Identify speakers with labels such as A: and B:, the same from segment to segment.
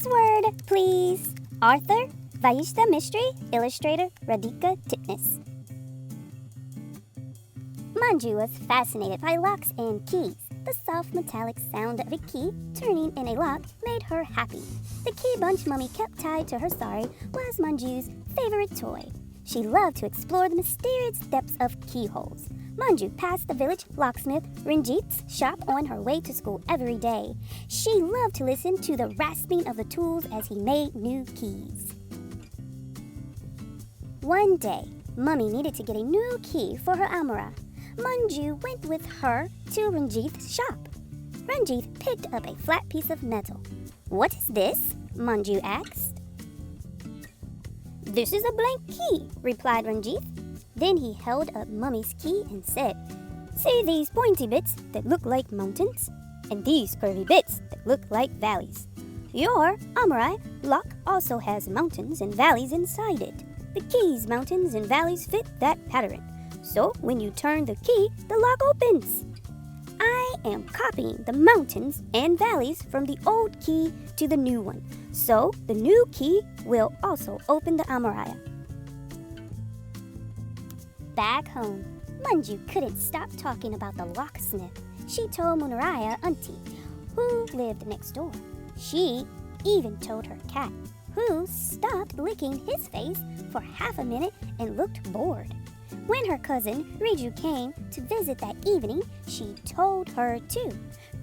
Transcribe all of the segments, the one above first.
A: Password, please. Author, Vahishta Mistry, illustrator, Radhika Tipnis. Manju was fascinated by locks and keys. The soft metallic sound of a key turning in a lock made her happy. The key bunch Mummy kept tied to her sari was Manju's favorite toy. She loved to explore the mysterious depths of keyholes. Manju passed the village locksmith Ranjit's shop on her way to school every day. She loved to listen to the rasping of the tools as he made new keys. One day, Mummy needed to get a new key for her almirah. Manju went with her to Ranjit's shop. Ranjit picked up a flat piece of metal. "What is this?" Manju asked. "This is a blank key," replied Ranjit. Then he held up Mummy's key and said, "See these pointy bits that look like mountains? And these curvy bits that look like valleys. Your almirah lock also has mountains and valleys inside it. The key's mountains and valleys fit that pattern. So when you turn the key, the lock opens. I am copying the mountains and valleys from the old key to the new one. So the new key will also open the almirah." Back home, Manju couldn't stop talking about the locksmith. She told Munaraya auntie, who lived next door. She even told her cat, who stopped licking his face for half a minute and looked bored. When her cousin Riju came to visit that evening, she told her too.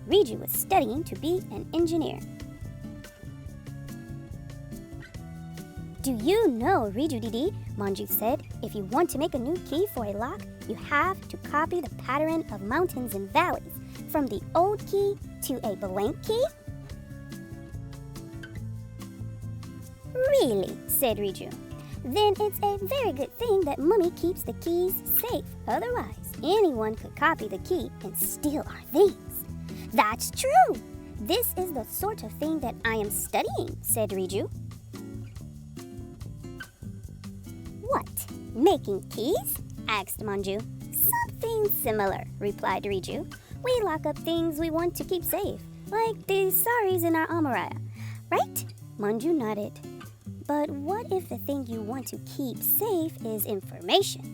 A: Riju was studying to be an engineer. "Do you know, Riju Didi," Manju said, "if you want to make a new key for a lock, you have to copy the pattern of mountains and valleys from the old key to a blank key?" "Really?" said Riju. "Then it's a very good thing that Mummy keeps the keys safe. Otherwise, anyone could copy the key and steal our things." "That's true. This is the sort of thing that I am studying," said Riju. "What? Making keys?" asked Manju. "Something similar," replied Riju. "We lock up things we want to keep safe, like the saris in our almirah. Right?" Manju nodded. "But what if the thing you want to keep safe is information?"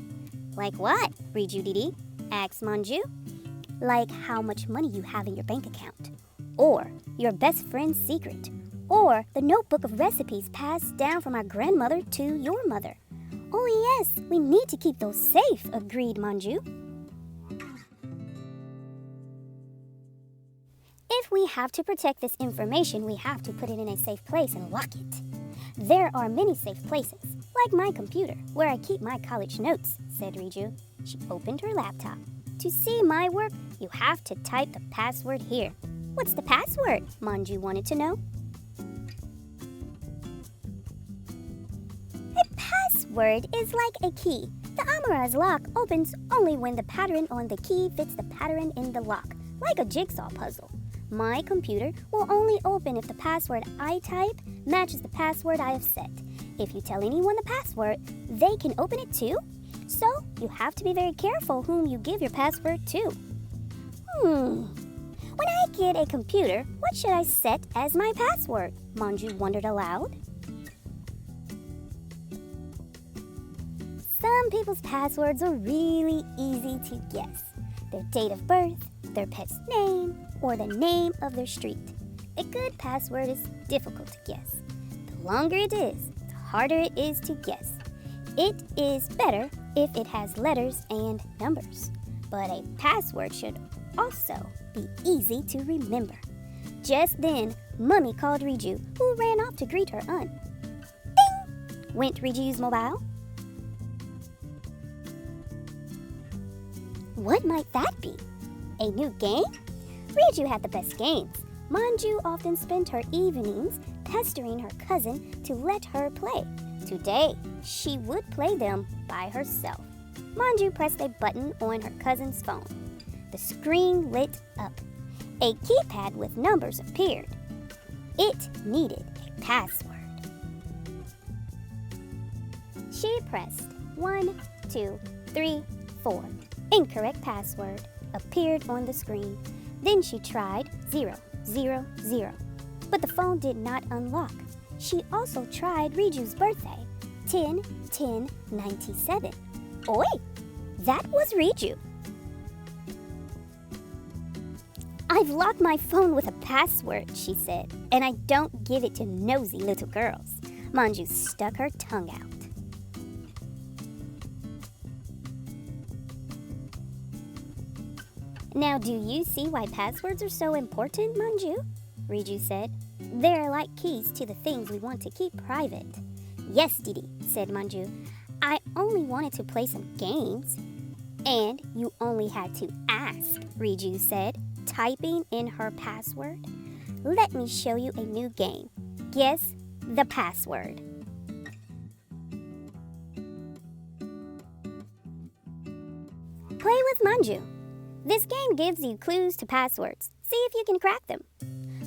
A: "Like what?" Riju Didi asked Manju. "Like how much money you have in your bank account, or your best friend's secret, or the notebook of recipes passed down from our grandmother to your mother." "Oh yes, we need to keep those safe," agreed Manju. "If we have to protect this information, we have to put it in a safe place and lock it. There are many safe places, like my computer, where I keep my college notes," said Riju. She opened her laptop. "To see my work, you have to type the password here." "What's the password?" Manju wanted to know. "A password is like a key. The almirah's lock opens only when the pattern on the key fits the pattern in the lock, like a jigsaw puzzle. My computer will only open if the password I type matches the password I have set. If you tell anyone the password, they can open it too. So you have to be very careful whom you give your password to." When I get a computer, what should I set as my password?" Manju wondered aloud. Some people's passwords are really easy to guess. Their date of birth, their pet's name, or the name of their street. A good password is difficult to guess. The longer it is, the harder it is to guess. It is better if it has letters and numbers. But a password should also be easy to remember. Just then, Mummy called Riju, who ran off to greet her aunt. Ding! Went Riju's mobile. What might that be? A new game? Riju had the best games. Manju often spent her evenings pestering her cousin to let her play. Today, she would play them by herself. Manju pressed a button on her cousin's phone. The screen lit up. A keypad with numbers appeared. It needed a password. She pressed 1, 2, 3, 4. Incorrect password appeared on the screen. Then she tried 0, 0, 0. but the phone did not unlock. She also tried Riju's birthday, 10-10-97. Oi! That was Riju. I've locked my phone with a password, she said, and I don't give it to nosy little girls. Manju stuck her tongue out. Now, do you see why passwords are so important, Manju? Riju said. They're like keys to the things we want to keep private. Yes, Didi, said Manju. I only wanted to play some games. And you only had to ask, Riju said, typing in her password. Let me show you a new game. Guess the password. Play with Manju. This game gives you clues to passwords. See if you can crack them.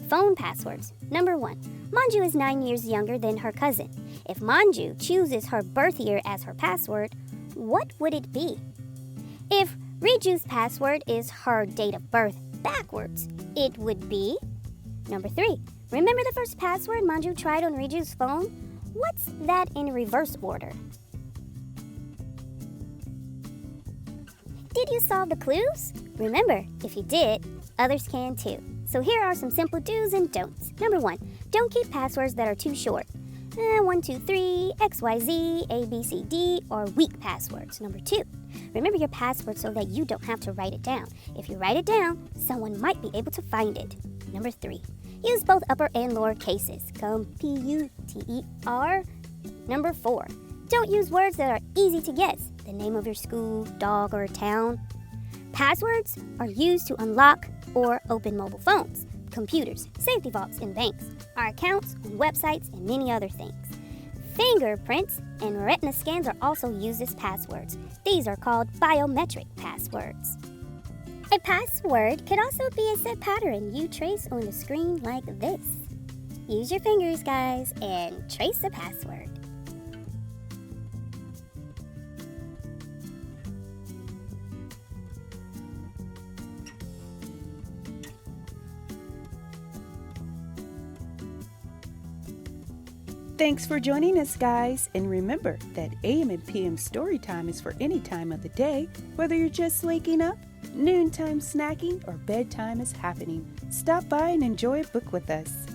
A: Phone passwords. Number 1. Manju is 9 years younger than her cousin. If Manju chooses her birth year as her password, what would it be? If Riju's password is her date of birth backwards, it would be... Number 3. Remember the first password Manju tried on Riju's phone? What's that in reverse order? Did you solve the clues? Remember, if you did, others can too. So here are some simple do's and don'ts. Number 1, don't keep passwords that are too short. 123, XYZ, ABCD, or weak passwords. Number 2, remember your password so that you don't have to write it down. If you write it down, someone might be able to find it. Number 3, use both upper and lower cases. Computer. Number 4, don't use words that are easy to guess. The name of your school, dog, or town. Passwords are used to unlock or open mobile phones, computers, safety vaults, and banks, our accounts on websites, and many other things. Fingerprints and retina scans are also used as passwords. These are called biometric passwords. A password could also be a set pattern you trace on the screen like this. Use your fingers, guys, and trace the password.
B: Thanks for joining us, guys. And remember that AM and PM story time is for any time of the day, whether you're just waking up, noontime snacking, or bedtime is happening. Stop by and enjoy a book with us.